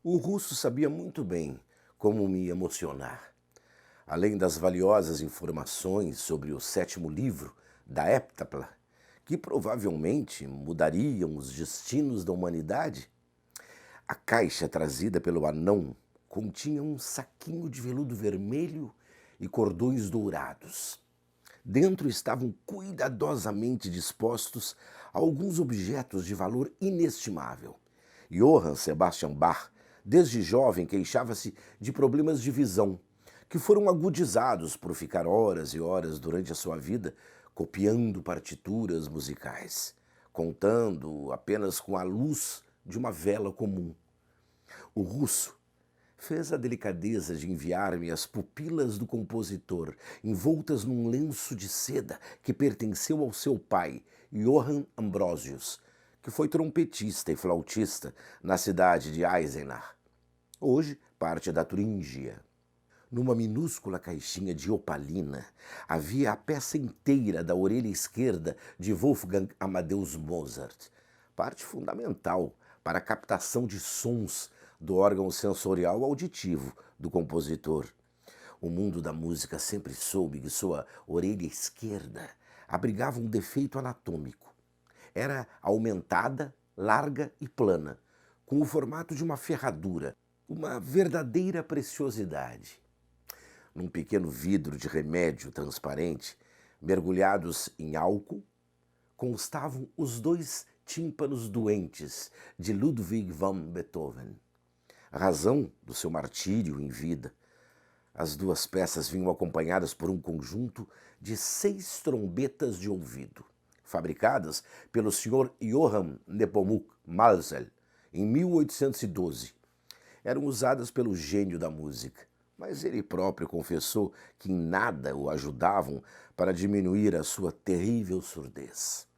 O russo sabia muito bem como me emocionar. Além das valiosas informações sobre o sétimo livro da Heptapla, que provavelmente mudariam os destinos da humanidade, a caixa trazida pelo anão continha um saquinho de veludo vermelho e cordões dourados. Dentro estavam cuidadosamente dispostos alguns objetos de valor inestimável. Johann Sebastian Bach, desde jovem, queixava-se de problemas de visão, que foram agudizados por ficar horas e horas durante a sua vida copiando partituras musicais, contando apenas com a luz de uma vela comum. O russo fez a delicadeza de enviar-me as pupilas do compositor, envoltas num lenço de seda que pertenceu ao seu pai, Johann Ambrosius, que foi trompetista e flautista na cidade de Eisenach, hoje parte da Turíngia. Numa minúscula caixinha de opalina havia a peça inteira da orelha esquerda de Wolfgang Amadeus Mozart, parte fundamental para a captação de sons do órgão sensorial auditivo do compositor. O mundo da música sempre soube que sua orelha esquerda abrigava um defeito anatômico. Era aumentada, larga e plana, com o formato de uma ferradura, uma verdadeira preciosidade. Num pequeno vidro de remédio transparente, mergulhados em álcool, constavam os dois tímpanos doentes de Ludwig van Beethoven. A razão do seu martírio em vida. As duas peças vinham acompanhadas por um conjunto de 6 trombetas de ouvido, fabricadas pelo Sr. Johann Nepomuk Malzel em 1812. Eram usadas pelo gênio da música, mas ele próprio confessou que em nada o ajudavam para diminuir a sua terrível surdez.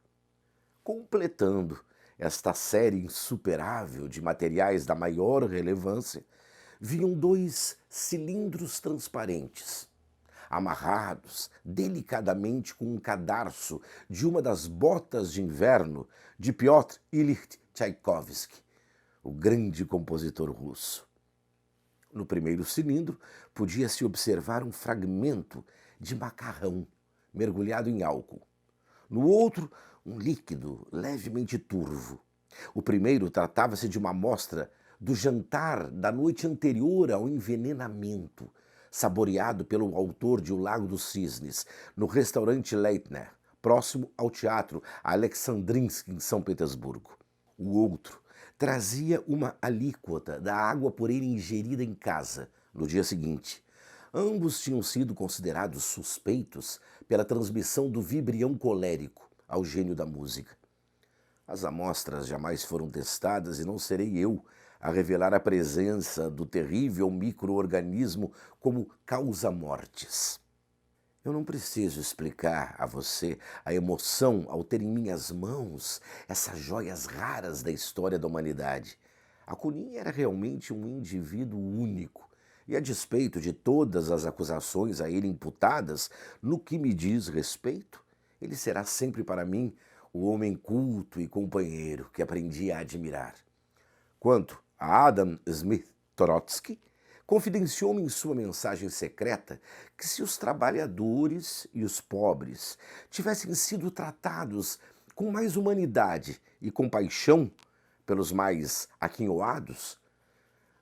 Completando esta série insuperável de materiais da maior relevância, vinham 2 cilindros transparentes, amarrados delicadamente com um cadarço de uma das botas de inverno de Piotr Ilyich Tchaikovsky, o grande compositor russo. No primeiro cilindro, podia-se observar um fragmento de macarrão mergulhado em álcool. No outro, um líquido levemente turvo. O primeiro tratava-se de uma amostra do jantar da noite anterior ao envenenamento, saboreado pelo autor de O Lago dos Cisnes, no restaurante Leitner, próximo ao Teatro Alexandrinsky, em São Petersburgo. O outro trazia uma alíquota da água por ele ingerida em casa no dia seguinte. Ambos tinham sido considerados suspeitos pela transmissão do vibrião colérico ao gênio da música. As amostras jamais foram testadas e não serei eu a revelar a presença do terrível micro-organismo como causa-mortes. Eu não preciso explicar a você a emoção ao ter em minhas mãos essas joias raras da história da humanidade. Akunin era realmente um indivíduo único, e a despeito de todas as acusações a ele imputadas, no que me diz respeito, ele será sempre para mim o homem culto e companheiro que aprendi a admirar. Quanto a Adam Smith Trotsky, confidenciou-me em sua mensagem secreta que se os trabalhadores e os pobres tivessem sido tratados com mais humanidade e compaixão pelos mais aquinhoados,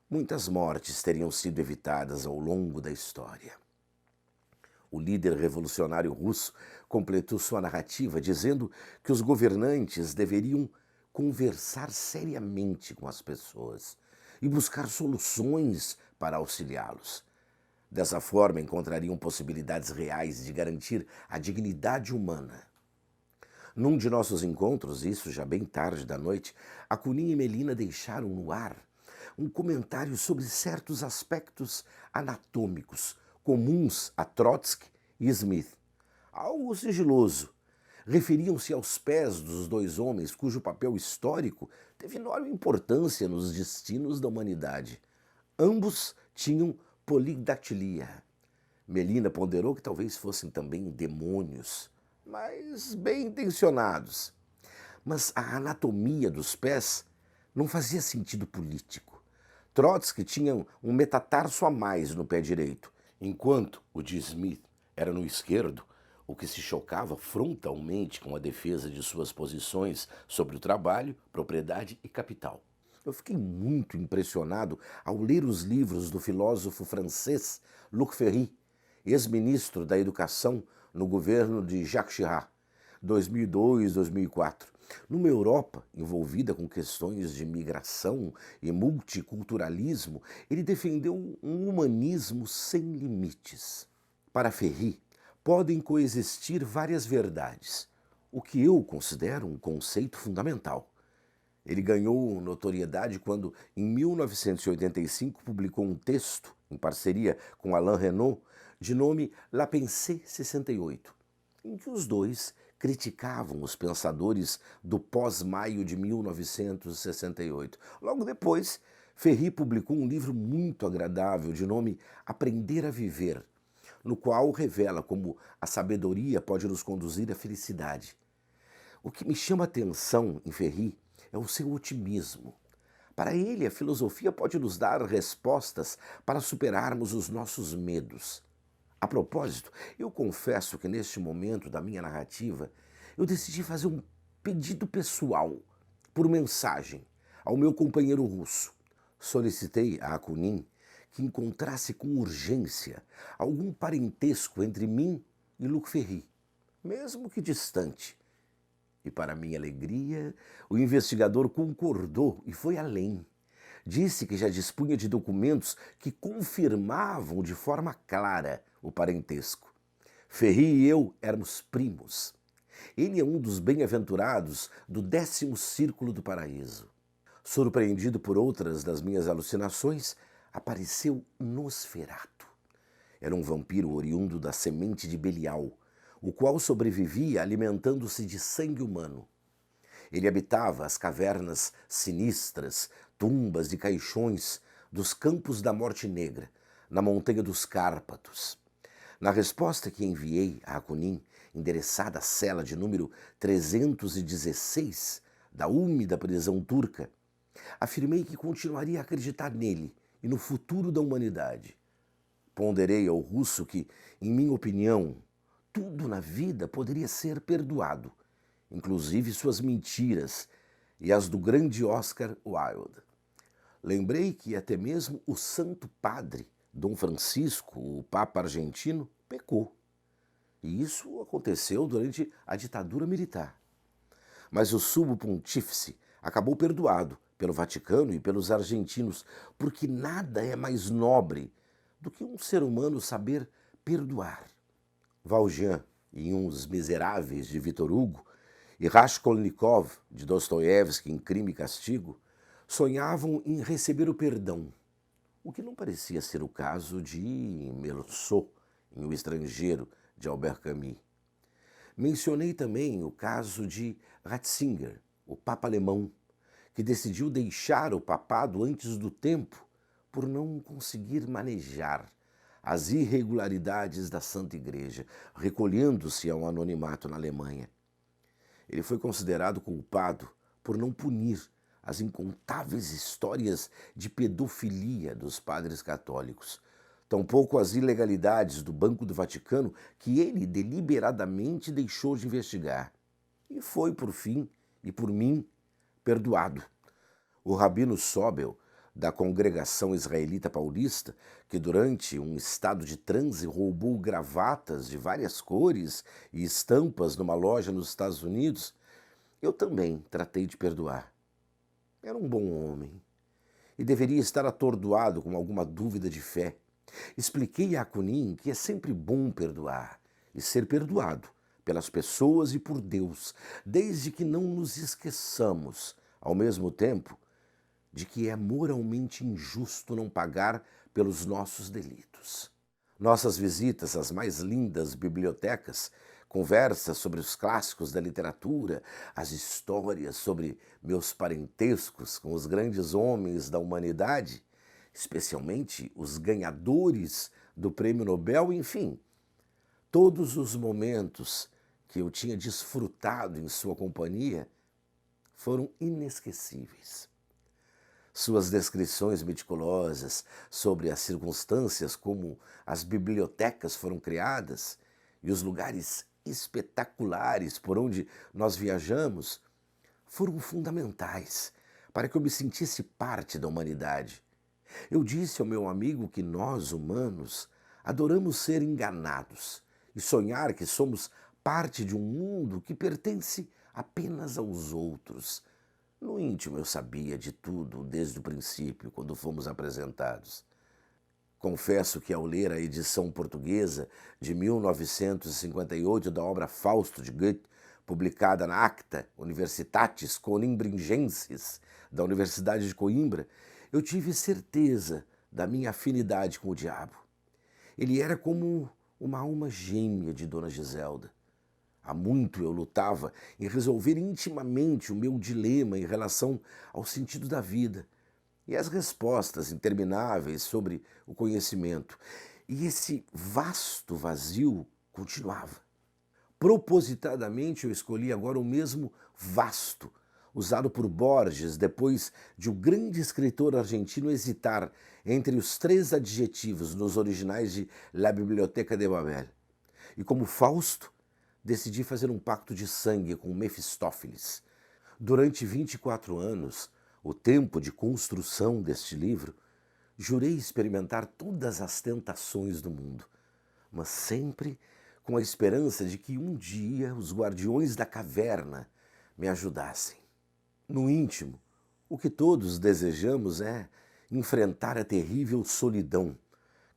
muitas mortes teriam sido evitadas ao longo da história. O líder revolucionário russo completou sua narrativa dizendo que os governantes deveriam conversar seriamente com as pessoas e buscar soluções para auxiliá-los. Dessa forma, encontrariam possibilidades reais de garantir a dignidade humana. Num de nossos encontros, isso já bem tarde da noite, Akunin e Melina deixaram no ar um comentário sobre certos aspectos anatômicos comuns a Trotsky e Smith. Algo sigiloso. Referiam-se aos pés dos 2 homens cujo papel histórico teve enorme importância nos destinos da humanidade. Ambos tinham polidactilia. Melina ponderou que talvez fossem também demônios, mas bem intencionados. Mas a anatomia dos pés não fazia sentido político. Trotsky tinha um metatarso a mais no pé direito, enquanto o de Smith era no esquerdo, o que se chocava frontalmente com a defesa de suas posições sobre o trabalho, propriedade e capital. Eu fiquei muito impressionado ao ler os livros do filósofo francês Luc Ferry, ex-ministro da Educação no governo de Jacques Chirac, 2002-2004. Numa Europa envolvida com questões de migração e multiculturalismo, ele defendeu um humanismo sem limites. Para Ferry, podem coexistir várias verdades, o que eu considero um conceito fundamental. Ele ganhou notoriedade quando, em 1985, publicou um texto, em parceria com Alain Renault, de nome La Pensée 68, em que os dois criticavam os pensadores do pós-maio de 1968. Logo depois, Ferry publicou um livro muito agradável de nome Aprender a Viver, no qual revela como a sabedoria pode nos conduzir à felicidade. O que me chama a atenção em Ferry é o seu otimismo. Para ele, a filosofia pode nos dar respostas para superarmos os nossos medos. A propósito, eu confesso que neste momento da minha narrativa, eu decidi fazer um pedido pessoal, por mensagem, ao meu companheiro russo. Solicitei a Akunin que encontrasse com urgência algum parentesco entre mim e Luc Ferry, mesmo que distante. E, para minha alegria, o investigador concordou e foi além. Disse que já dispunha de documentos que confirmavam de forma clara o parentesco. Ferry e eu éramos primos. Ele é um dos bem-aventurados do 10º Círculo do Paraíso. Surpreendido por outras das minhas alucinações, apareceu Nosferatu. Era um vampiro oriundo da semente de Belial, o qual sobrevivia alimentando-se de sangue humano. Ele habitava as cavernas sinistras, tumbas e caixões dos Campos da Morte Negra, na montanha dos Cárpatos. Na resposta que enviei a Akunin, endereçada à cela de número 316 da úmida prisão turca, afirmei que continuaria a acreditar nele e no futuro da humanidade. Ponderei ao russo que, em minha opinião, tudo na vida poderia ser perdoado, inclusive suas mentiras e as do grande Oscar Wilde. Lembrei que até mesmo o Santo Padre, Dom Francisco, o Papa argentino, pecou. E isso aconteceu durante a ditadura militar. Mas o sumo pontífice acabou perdoado pelo Vaticano e pelos argentinos, porque nada é mais nobre do que um ser humano saber perdoar. Valjean, em Os Miseráveis, de Victor Hugo, e Raskolnikov, de Dostoiévski, em Crime e Castigo, sonhavam em receber o perdão, o que não parecia ser o caso de Meursault, em O Estrangeiro, de Albert Camus. Mencionei também o caso de Ratzinger, o Papa alemão, que decidiu deixar o papado antes do tempo por não conseguir manejar as irregularidades da Santa Igreja, recolhendo-se ao anonimato na Alemanha. Ele foi considerado culpado por não punir as incontáveis histórias de pedofilia dos padres católicos, tampouco as ilegalidades do Banco do Vaticano, que ele deliberadamente deixou de investigar. E foi, por fim, e por mim, perdoado. O rabino Sobel, da Congregação Israelita Paulista, que durante um estado de transe roubou gravatas de várias cores e estampas numa loja nos Estados Unidos, eu também tratei de perdoar. Era um bom homem e deveria estar atordoado com alguma dúvida de fé. Expliquei a Akunin que é sempre bom perdoar e ser perdoado pelas pessoas e por Deus, desde que não nos esqueçamos, ao mesmo tempo, de que é moralmente injusto não pagar pelos nossos delitos. Nossas visitas às mais lindas bibliotecas, conversas sobre os clássicos da literatura, as histórias sobre meus parentescos com os grandes homens da humanidade, especialmente os ganhadores do Prêmio Nobel, enfim, todos os momentos que eu tinha desfrutado em sua companhia foram inesquecíveis. Suas descrições meticulosas sobre as circunstâncias como as bibliotecas foram criadas e os lugares espetaculares por onde nós viajamos foram fundamentais para que eu me sentisse parte da humanidade. Eu disse ao meu amigo que nós, humanos, adoramos ser enganados e sonhar que somos parte de um mundo que pertence apenas aos outros. No íntimo eu sabia de tudo desde o princípio, quando fomos apresentados. Confesso que ao ler a edição portuguesa de 1958 da obra Fausto de Goethe, publicada na Acta Universitatis Conimbringensis da Universidade de Coimbra, eu tive certeza da minha afinidade com o diabo. Ele era como uma alma gêmea de Dona Giselda. Há muito eu lutava em resolver intimamente o meu dilema em relação ao sentido da vida e as respostas intermináveis sobre o conhecimento. E esse vasto vazio continuava. Propositadamente eu escolhi agora o mesmo vasto, usado por Borges depois de o grande escritor argentino hesitar entre os 3 adjetivos nos originais de La Biblioteca de Babel. E como Fausto, decidi fazer um pacto de sangue com Mefistófeles. Durante 24 anos, o tempo de construção deste livro, jurei experimentar todas as tentações do mundo, mas sempre com a esperança de que um dia os guardiões da caverna me ajudassem. No íntimo, o que todos desejamos é enfrentar a terrível solidão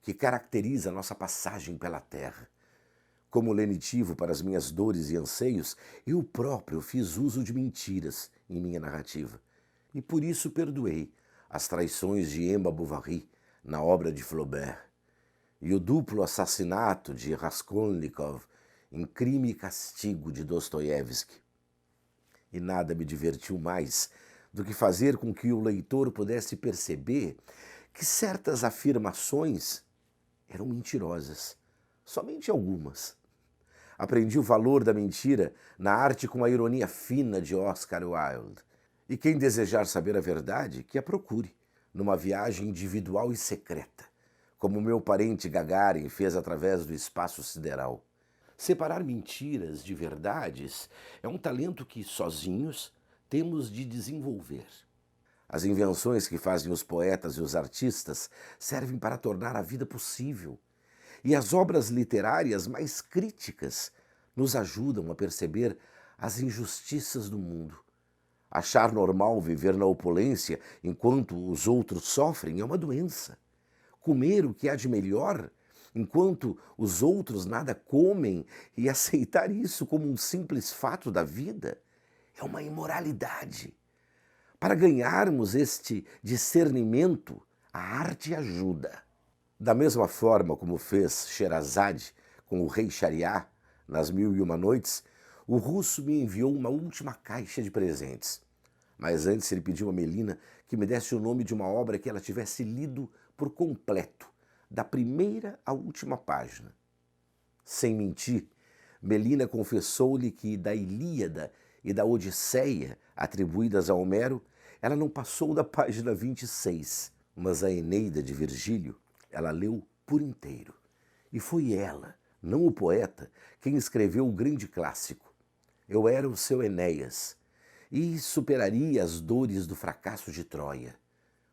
que caracteriza a nossa passagem pela Terra. Como lenitivo para as minhas dores e anseios, eu próprio fiz uso de mentiras em minha narrativa. E por isso perdoei as traições de Emma Bovary na obra de Flaubert e o duplo assassinato de Raskolnikov em Crime e Castigo de Dostoiévski. E nada me divertiu mais do que fazer com que o leitor pudesse perceber que certas afirmações eram mentirosas, somente algumas. Aprendi o valor da mentira na arte com a ironia fina de Oscar Wilde. E quem desejar saber a verdade, que a procure, numa viagem individual e secreta, como meu parente Gagarin fez através do espaço sideral. Separar mentiras de verdades é um talento que, sozinhos, temos de desenvolver. As invenções que fazem os poetas e os artistas servem para tornar a vida possível. E as obras literárias mais críticas nos ajudam a perceber as injustiças do mundo. Achar normal viver na opulência enquanto os outros sofrem é uma doença. Comer o que há de melhor enquanto os outros nada comem e aceitar isso como um simples fato da vida é uma imoralidade. Para ganharmos este discernimento, a arte ajuda. Da mesma forma como fez Sherazade com o rei Shahriar nas Mil e Uma Noites, o russo me enviou uma última caixa de presentes. Mas antes ele pediu a Melina que me desse o nome de uma obra que ela tivesse lido por completo, da primeira à última página. Sem mentir, Melina confessou-lhe que da Ilíada e da Odisseia, atribuídas a Homero, ela não passou da página 26, mas a Eneida de Virgílio ela leu por inteiro. E foi ela, não o poeta, quem escreveu o grande clássico. Eu era o seu Enéas e superaria as dores do fracasso de Troia.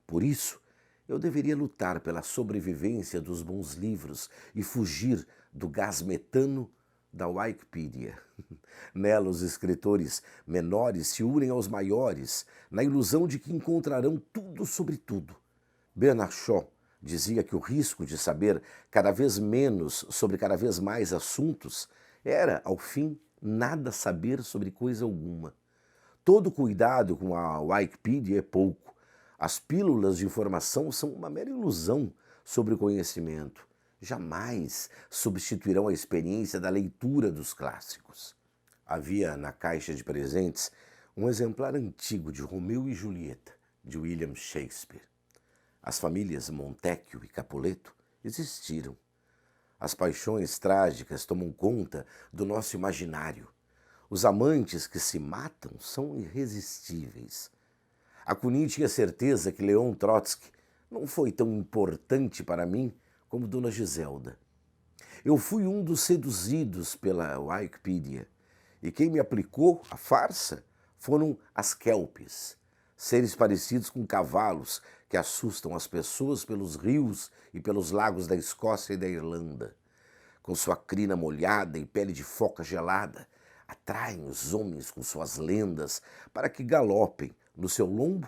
Por isso, eu deveria lutar pela sobrevivência dos bons livros e fugir do gás metano da Wikipedia. Nela, os escritores menores se unem aos maiores, na ilusão de que encontrarão tudo sobre tudo. Bernard Shaw dizia que o risco de saber cada vez menos sobre cada vez mais assuntos era, ao fim, nada saber sobre coisa alguma. Todo cuidado com a Wikipedia é pouco. As pílulas de informação são uma mera ilusão sobre o conhecimento. Jamais substituirão a experiência da leitura dos clássicos. Havia na caixa de presentes um exemplar antigo de Romeu e Julieta, de William Shakespeare. As famílias Montecchio e Capuleto existiram. As paixões trágicas tomam conta do nosso imaginário. Os amantes que se matam são irresistíveis. Akunin tinha certeza que Leon Trotsky não foi tão importante para mim como Dona Giselda. Eu fui um dos seduzidos pela Wikipedia, e quem me aplicou a farsa foram as kelpis, seres parecidos com cavalos que assustam as pessoas pelos rios e pelos lagos da Escócia e da Irlanda. Com sua crina molhada e pele de foca gelada, atraem os homens com suas lendas para que galopem no seu lombo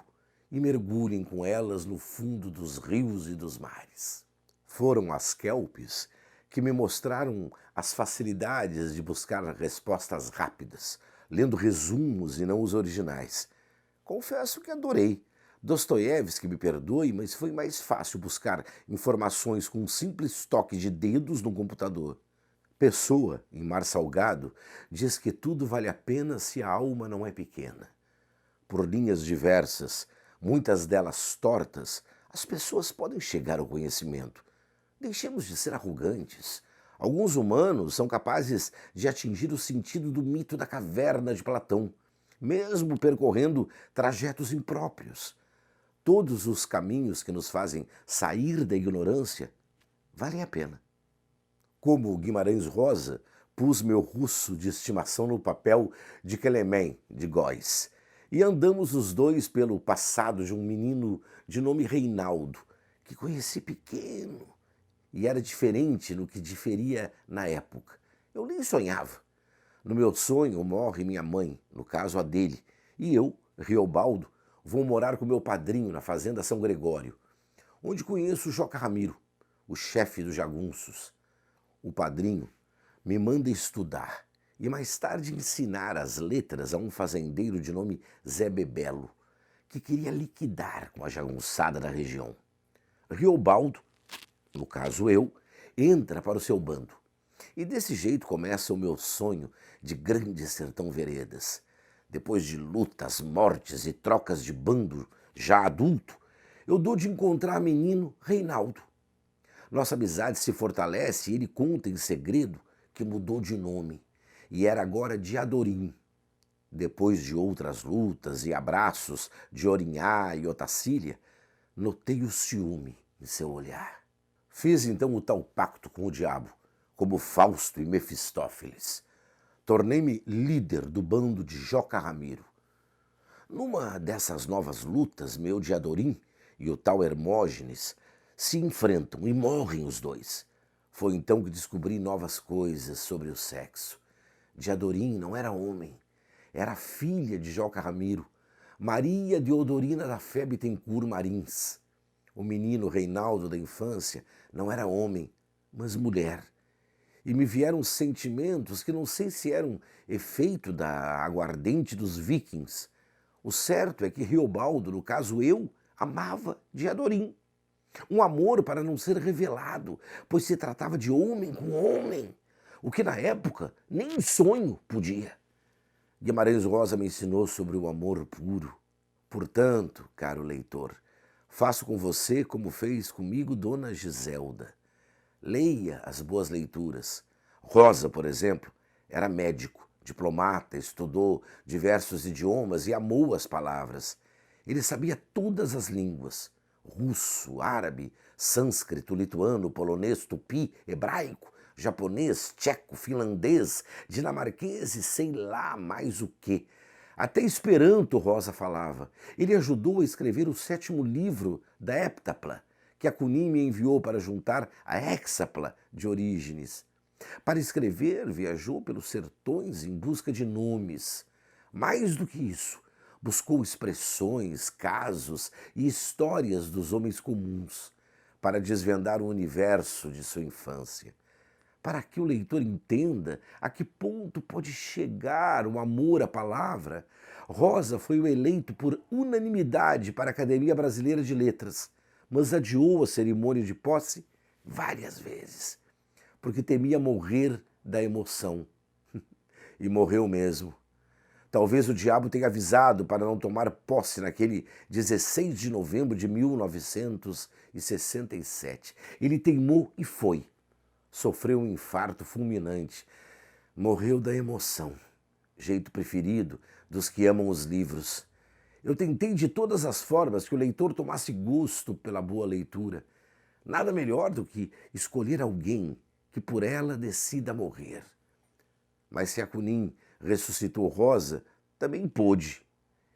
e mergulhem com elas no fundo dos rios e dos mares. Foram as kelpis que me mostraram as facilidades de buscar respostas rápidas, lendo resumos e não os originais. Confesso que adorei. Dostoiévski me perdoe, mas foi mais fácil buscar informações com um simples toque de dedos no computador. Pessoa, em Mar Salgado, diz que tudo vale a pena se a alma não é pequena. Por linhas diversas, muitas delas tortas, as pessoas podem chegar ao conhecimento. Deixemos de ser arrogantes. Alguns humanos são capazes de atingir o sentido do mito da caverna de Platão, mesmo percorrendo trajetos impróprios. Todos os caminhos que nos fazem sair da ignorância valem a pena. Como Guimarães Rosa, pus meu russo de estimação no papel de Kelemen de Góis, e andamos os dois pelo passado de um menino de nome Reinaldo, que conheci pequeno, e era diferente no que diferia na época. Eu nem sonhava. No meu sonho morre minha mãe, no caso a dele, e eu, Riobaldo, vou morar com meu padrinho na fazenda São Gregório, onde conheço o Joca Ramiro, o chefe dos jagunços. O padrinho me manda estudar e mais tarde ensinar as letras a um fazendeiro de nome Zé Bebelo, que queria liquidar com a jagunçada da região. Riobaldo, no caso eu, entra para o seu bando. E desse jeito começa o meu sonho de grande sertão veredas. Depois de lutas, mortes e trocas de bando já adulto, eu dou de encontrar menino Reinaldo. Nossa amizade se fortalece e ele conta em segredo que mudou de nome e era agora Diadorim. Depois de outras lutas e abraços de Orinhá e Otacília, notei o ciúme em seu olhar. Fiz então o tal pacto com o diabo, como Fausto e Mefistófeles. Tornei-me líder do bando de Joca Ramiro. Numa dessas novas lutas, meu Diadorim e o tal Hermógenes se enfrentam e morrem os dois. Foi então que descobri novas coisas sobre o sexo. Diadorim não era homem, era filha de Joca Ramiro, Maria Deodorina da Fé Bittencourt Marins. O menino Reinaldo da infância não era homem, mas mulher. E me vieram sentimentos que não sei se eram efeito da aguardente dos vikings. O certo é que Riobaldo, no caso eu, amava Diadorim. Um amor para não ser revelado, pois se tratava de homem com homem, o que na época nem em sonho podia. Guimarães Rosa me ensinou sobre o amor puro. Portanto, caro leitor, faço com você como fez comigo Dona Giselda. Leia as boas leituras. Rosa, por exemplo, era médico, diplomata, estudou diversos idiomas e amou as palavras. Ele sabia todas as línguas: russo, árabe, sânscrito, lituano, polonês, tupi, hebraico, japonês, tcheco, finlandês, dinamarquês e sei lá mais o quê. Até Esperanto Rosa falava. Ele ajudou a escrever o 7º livro da Heptapla, que Akunin me enviou para juntar a Hexapla de Orígenes. Para escrever, viajou pelos sertões em busca de nomes. Mais do que isso, buscou expressões, casos e histórias dos homens comuns para desvendar o universo de sua infância. Para que o leitor entenda a que ponto pode chegar o amor à palavra, Rosa foi o eleito por unanimidade para a Academia Brasileira de Letras, mas adiou a cerimônia de posse várias vezes, porque temia morrer da emoção. E morreu mesmo. Talvez o diabo tenha avisado para não tomar posse naquele 16 de novembro de 1967. Ele teimou e foi. Sofreu um infarto fulminante. Morreu da emoção, jeito preferido dos que amam os livros. Eu tentei de todas as formas que o leitor tomasse gosto pela boa leitura. Nada melhor do que escolher alguém que por ela decida morrer. Mas se Akunin ressuscitou Rosa, também pôde,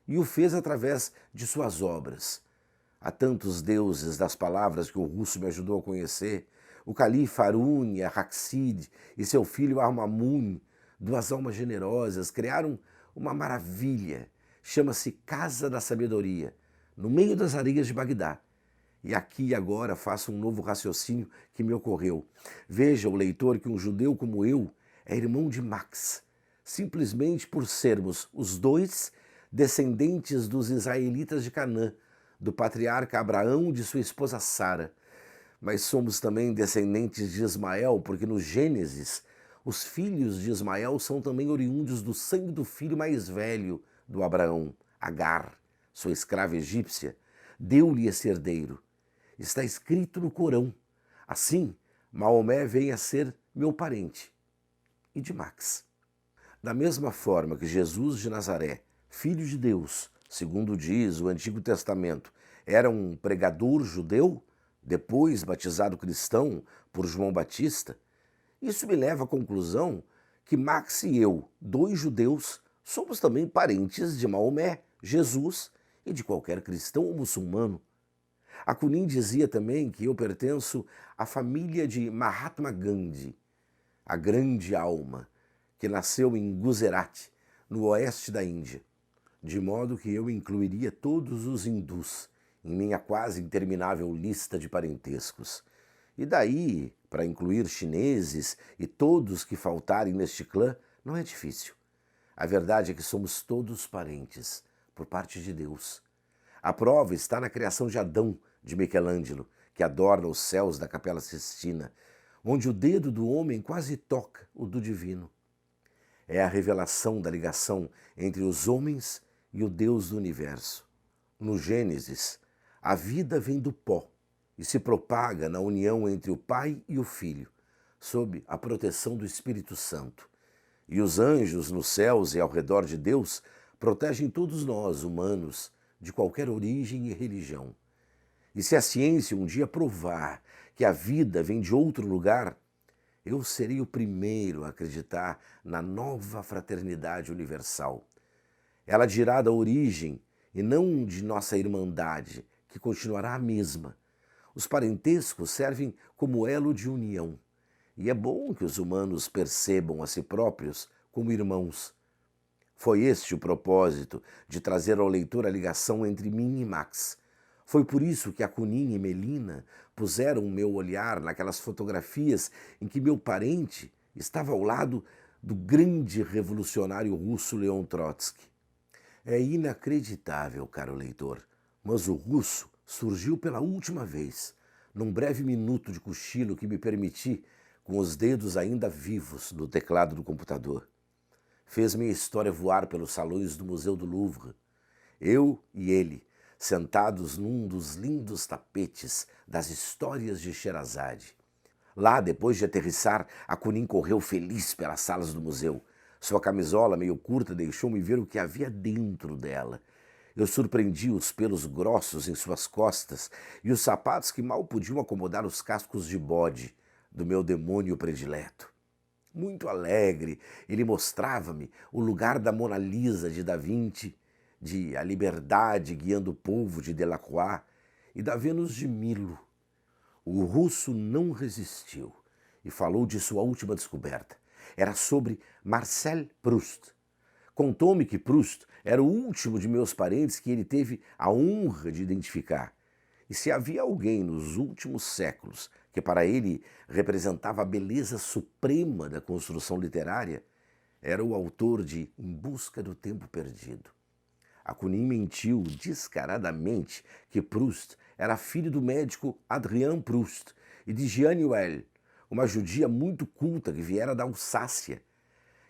e o fez através de suas obras. Há tantos deuses das palavras que o russo me ajudou a conhecer, o califa Harun Araxid e seu filho Armamun, duas almas generosas, criaram uma maravilha, chama-se Casa da Sabedoria, no meio das areias de Bagdá. E aqui e agora faço um novo raciocínio que me ocorreu. Veja, o leitor, que um judeu como eu é irmão de Max, simplesmente por sermos os dois descendentes dos israelitas de Canaã, do patriarca Abraão e de sua esposa Sara. Mas somos também descendentes de Ismael, porque no Gênesis, os filhos de Ismael são também oriundos do sangue do filho mais velho do Abraão, Agar, sua escrava egípcia, deu-lhe esse herdeiro. Está escrito no Corão. Assim, Maomé vem a ser meu parente. E de Max. Da mesma forma que Jesus de Nazaré, filho de Deus, segundo diz o Antigo Testamento, era um pregador judeu, depois batizado cristão por João Batista, isso me leva à conclusão que Max e eu, dois judeus, somos também parentes de Maomé, Jesus e de qualquer cristão ou muçulmano. Akunin dizia também que eu pertenço à família de Mahatma Gandhi, a grande alma, que nasceu em Gujarat, no oeste da Índia, de modo que eu incluiria todos os hindus em minha quase interminável lista de parentescos. E daí, para incluir chineses e todos que faltarem neste clã, não é difícil. A verdade é que somos todos parentes, por parte de Deus. A prova está na criação de Adão, de Michelangelo, que adorna os céus da Capela Sistina, onde o dedo do homem quase toca o do divino. É a revelação da ligação entre os homens e o Deus do universo. No Gênesis, a vida vem do pó e se propaga na união entre o Pai e o Filho, sob a proteção do Espírito Santo. E os anjos nos céus e ao redor de Deus protegem todos nós, humanos, de qualquer origem e religião. E se a ciência um dia provar que a vida vem de outro lugar, eu serei o primeiro a acreditar na nova fraternidade universal. Ela dirá da origem e não de nossa irmandade, que continuará a mesma. Os parentescos servem como elo de união. E é bom que os humanos percebam a si próprios como irmãos. Foi este o propósito de trazer ao leitor a ligação entre mim e Max. Foi por isso que Akunin e Melina puseram o meu olhar naquelas fotografias em que meu parente estava ao lado do grande revolucionário russo Leon Trotsky. É inacreditável, caro leitor, mas o russo surgiu pela última vez, num breve minuto de cochilo que me permiti, com os dedos ainda vivos no teclado do computador. Fez minha história voar pelos salões do Museu do Louvre. Eu e ele, sentados num dos lindos tapetes das histórias de Sherazade. Lá, depois de aterrissar, Akunin correu feliz pelas salas do museu. Sua camisola meio curta deixou-me ver o que havia dentro dela. Eu surpreendi os pelos grossos em suas costas e os sapatos que mal podiam acomodar os cascos de bode do meu demônio predileto. Muito alegre, ele mostrava-me o lugar da Mona Lisa de Da Vinci, de A Liberdade Guiando o Povo de Delacroix e da Vênus de Milo. O russo não resistiu e falou de sua última descoberta. Era sobre Marcel Proust. Contou-me que Proust era o último de meus parentes que ele teve a honra de identificar. E se havia alguém nos últimos séculos que para ele representava a beleza suprema da construção literária, era o autor de Em Busca do Tempo Perdido. Akunin mentiu descaradamente que Proust era filho do médico Adrien Proust e de Jeanne Well, uma judia muito culta que viera da Alsácia.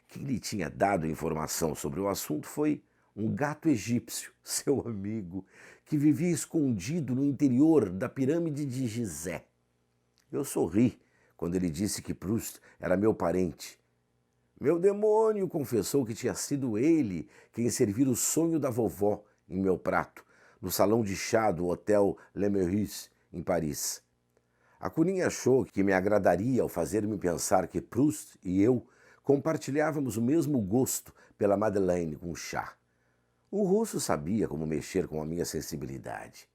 Quem lhe tinha dado informação sobre o assunto foi um gato egípcio, seu amigo, que vivia escondido no interior da pirâmide de Gizé. Eu sorri quando ele disse que Proust era meu parente. Meu demônio confessou que tinha sido ele quem servira o sonho da vovó em meu prato, no salão de chá do Hotel Le Meurice, em Paris. A Cuninha achou que me agradaria ao fazer-me pensar que Proust e eu compartilhávamos o mesmo gosto pela Madeleine com chá. O russo sabia como mexer com a minha sensibilidade.